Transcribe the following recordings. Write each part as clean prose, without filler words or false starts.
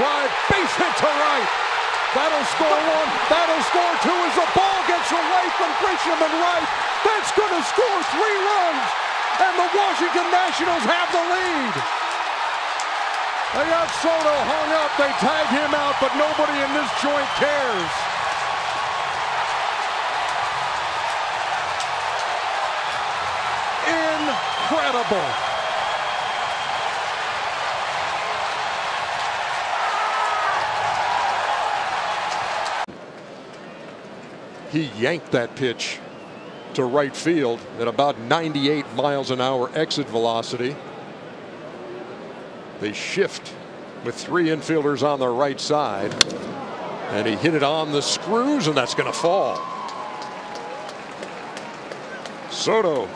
drive, base hit to right. That'll score one, that'll score two as the ball gets away from Grisham and right. That's going to score 3 runs, and the Washington Nationals have the lead. They got Soto hung up, they tag him out, but nobody in this joint cares. Incredible. He yanked that pitch to right field at about 98 miles an hour exit velocity. They shift with 3 infielders on the right side, and he hit it on the screws, and that's going to fall. Soto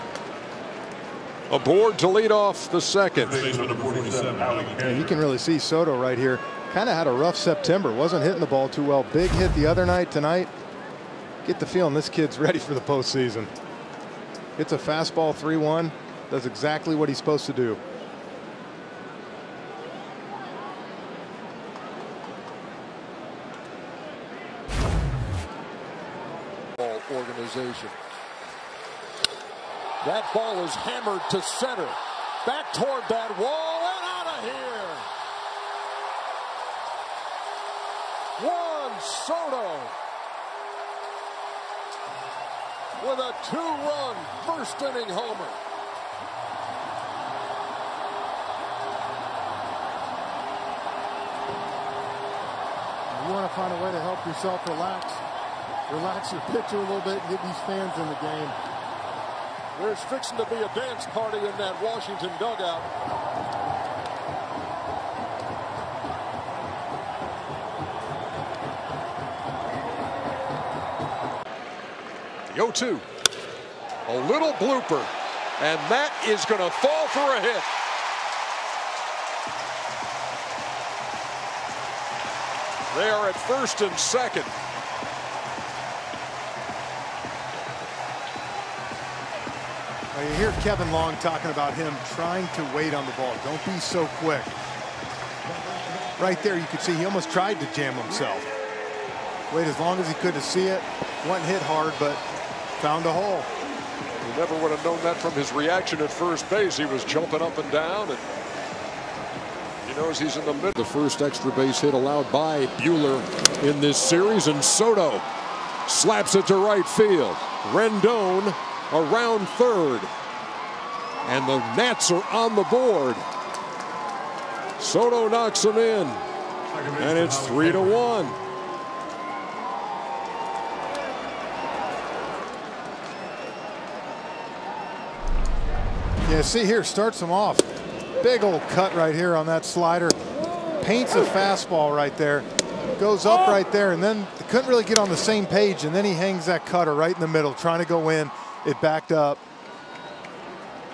aboard to lead off the second. And you can really see Soto right here. Kind of had a rough September. Wasn't hitting the ball too well. Big hit the other night. Tonight, get the feeling this kid's ready for the postseason. Hits a fastball 3-1. Does exactly what he's supposed to do. Organization. That ball is hammered to center. Back toward that wall and out of here. Juan Soto with a 2-run first inning homer. You want to find a way to help yourself relax. Relax your pitcher a little bit and get these fans in the game. There's fixing to be a dance party in that Washington dugout. The 0-2. A little blooper, and that is going to fall for a hit. They are at first and second. Well, you hear Kevin Long talking about him trying to wait on the ball. Don't be so quick. Right there, you could see he almost tried to jam himself. Wait as long as he could to see it. Wasn't hit hard, but found a hole. You never would have known that from his reaction at first base. He was jumping up and down, and he knows he's in the middle. The first extra base hit allowed by Buehler in this series, and Soto slaps it to right field. Rendon around third, and the Nats are on the board. Soto knocks him in, and it's 3-1. Yeah, see here, starts him off. Big old cut right here on that slider. Paints a fastball right there. Goes up right there, and then couldn't really get on the same page, and then he hangs that cutter right in the middle, trying to go in. It backed up.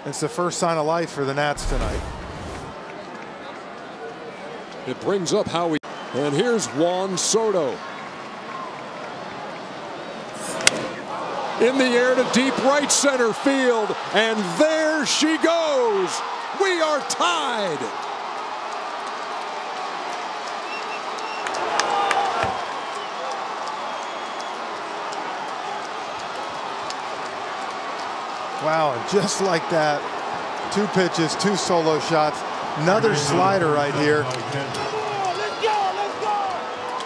It's the first sign of life for the Nats tonight. It brings up Howie, and here's Juan Soto. In the air to deep right center field, and there she goes. We are tied. Wow, and just like that, 2 pitches, 2 solo shots, another slider right here.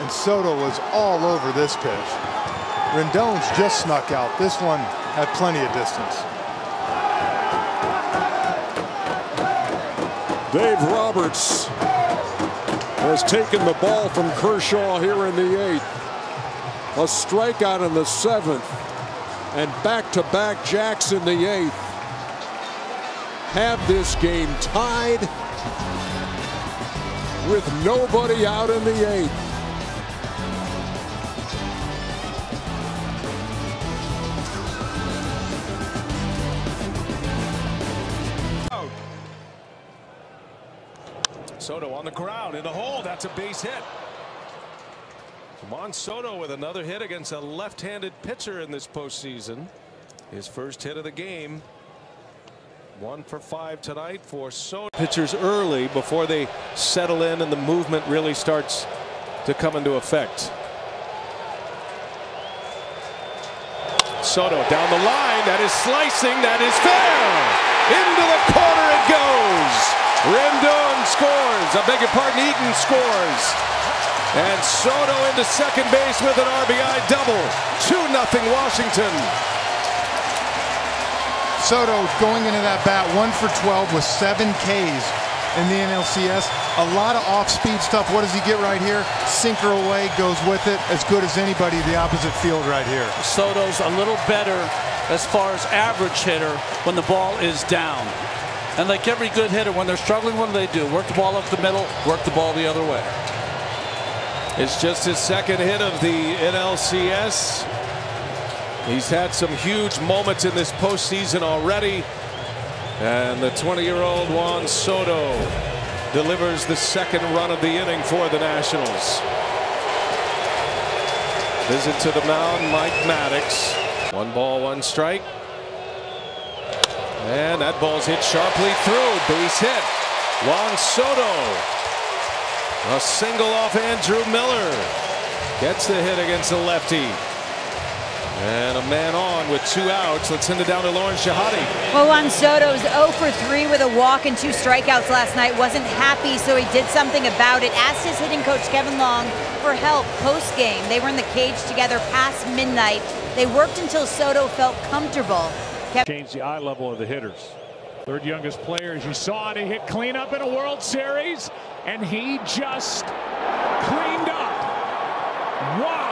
And Soto was all over this pitch. Rendon's just snuck out. This one had plenty of distance. Dave Roberts has taken the ball from Kershaw here in the 8th. A strikeout in the 7th. And back-to-back jacks in the 8th. Have this game tied with nobody out in the 8th. Soto on the ground in the hole. That's a base hit. Juan Soto with another hit against a left-handed pitcher in this postseason. His first hit of the game. 1 for 5 tonight for Soto. Pitchers early before they settle in and the movement really starts to come into effect. Soto down the line. That is slicing. That is fair. Into the corner it goes. Rendon scores. I beg your pardon, Eaton scores. And Soto into second base with an RBI double. 2-0 Washington. Soto going into that bat 1 for 12 with 7 Ks in the NLCS. A lot of off-speed stuff. What does he get right here? Sinker away, goes with it. As good as anybody the opposite field right here. Soto's a little better as far as average hitter when the ball is down. And like every good hitter, when they're struggling, what do? Work the ball up the middle, work the ball the other way. It's just his second hit of the NLCS. He's had some huge moments in this postseason already. And the 20-year-old Juan Soto delivers the second run of the inning for the Nationals. Visit to the mound, Mike Maddox. 1 ball, 1 strike. And that ball's hit sharply through. Base hit. Juan Soto. A single off Andrew Miller. Gets the hit against the lefty. And a man on with 2 outs. Let's send it down to Lauren Shahadi. Well, Juan Soto's 0 for 3 with a walk and 2 strikeouts last night. Wasn't happy, so he did something about it. Asked his hitting coach, Kevin Long, for help post-game. They were in the cage together past midnight. They worked until Soto felt comfortable. Change the eye level of the hitters. Third youngest player, as you saw, to hit cleanup in a World Series, and he just cleaned up. Wow.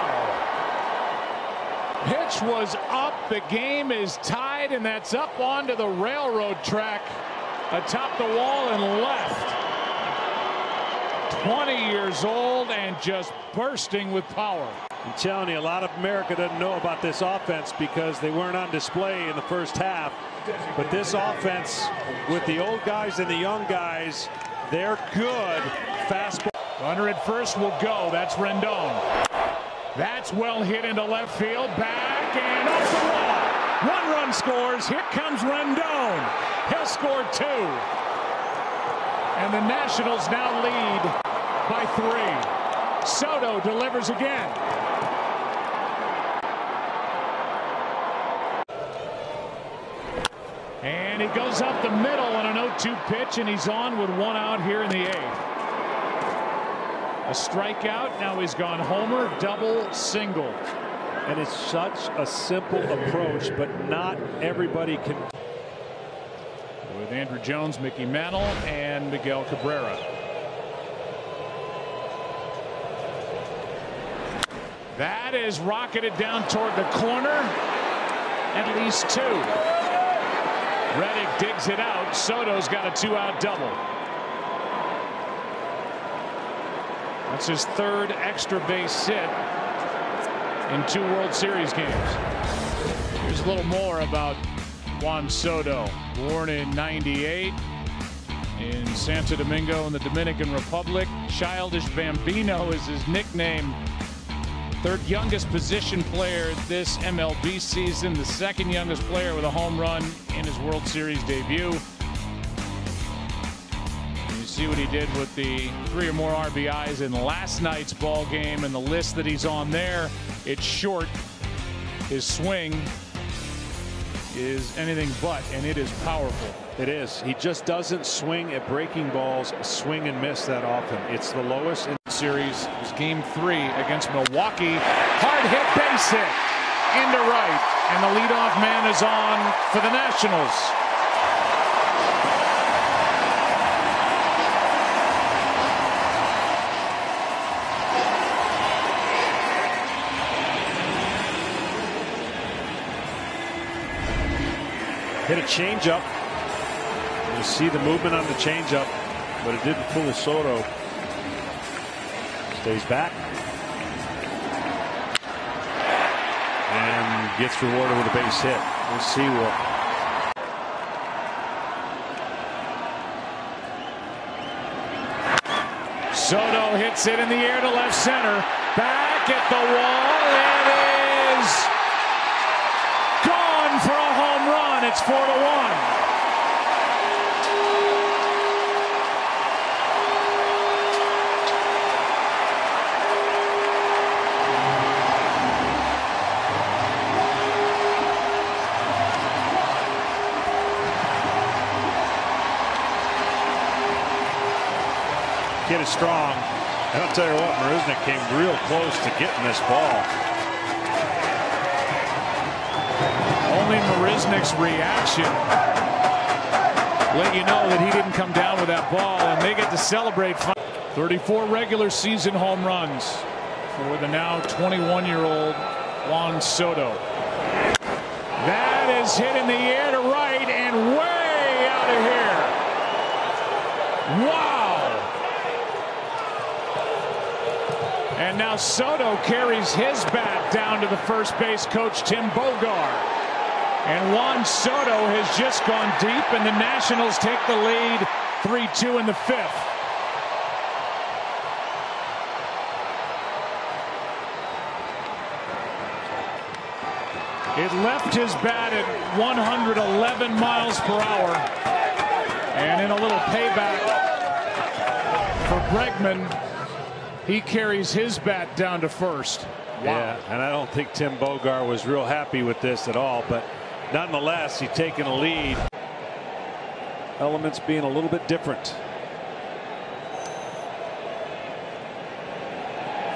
Pitch was up. The game is tied, and that's up onto the railroad track atop the wall and left. 20 years old and just bursting with power. I'm telling you, a lot of America doesn't know about this offense because they weren't on display in the first half. But this offense, with the old guys and the young guys, they're good. Fastball. Runner at first will go. That's Rendon. That's well hit into left field. Back and off the wall. 1 run scores. Here comes Rendon. He'll score 2. And the Nationals now lead by 3. Soto delivers again. And he goes up the middle on an 0-2 pitch, and he's on with 1 out here in the 8th. A strikeout. Now he's gone homer, double, single. And it's such a simple approach, but not everybody can. With Andrew Jones, Mickey Mantle, and Miguel Cabrera. That is rocketed down toward the corner. At least 2. Reddick digs it out. Soto's got a 2-out double. That's his 3rd extra base hit in 2 World Series games. Here's a little more about Juan Soto. Born in '98 in Santo Domingo in the Dominican Republic. Childish Bambino is his nickname. 3rd youngest position player this MLB season. The 2nd youngest player with a home run in his World Series debut. And you see what he did with the 3 or more RBIs in last night's ball game, and the list that he's on there. It's short. His swing is anything but, and it is powerful. It is. He just doesn't swing at breaking balls, swing and miss that often. It's the lowest in the series. It was game 3 against Milwaukee. Hard hit base hit into right, and the leadoff man is on for the Nationals. Hit a changeup. You see the movement on the changeup, but it didn't fool Soto. Stays back and gets rewarded with a base hit. We'll see what. Soto hits it in the air to left center. Back at the wall. It is gone for a home run. It's 4-1. Kid is strong. And I'll tell you what, Marisnick came real close to getting this ball. Only Marisnick's reaction let you know that he didn't come down with that ball, and they get to celebrate. 34 regular season home runs for the now 21-year-old Juan Soto. That is hit in the air to right and way out of here. Wow. And now Soto carries his bat down to the first base coach, Tim Bogart. And Juan Soto has just gone deep, and the Nationals take the lead 3-2 in the fifth. It left his bat at 111 miles per hour. And in a little payback for Bregman, he carries his bat down to first. Wow. Yeah, and I don't think Tim Bogart was real happy with this at all, but nonetheless, he's taken a lead. Elements being a little bit different.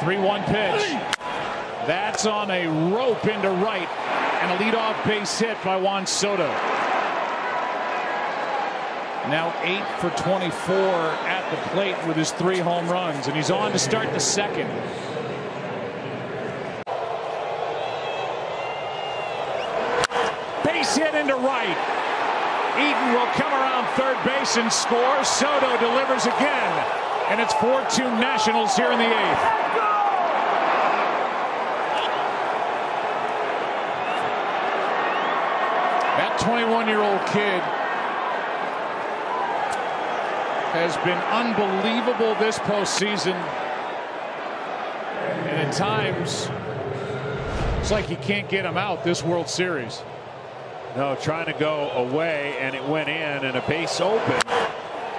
3-1 pitch. That's on a rope into right, and a leadoff base hit by Juan Soto. Now 8 for 24 at the plate with his 3 home runs, and he's on to start the second. Base hit into right. Eaton will come around third base and score. Soto delivers again, and it's 4-2 Nationals here in the 8th. That 21-year-old kid has been unbelievable this postseason, and at times it's like you can't get him out this World Series. No, trying to go away, and it went in, and a base open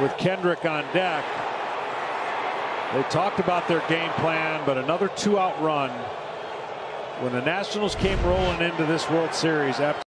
with Kendrick on deck. They talked about their game plan, but another 2-out run when the Nationals came rolling into this World Series after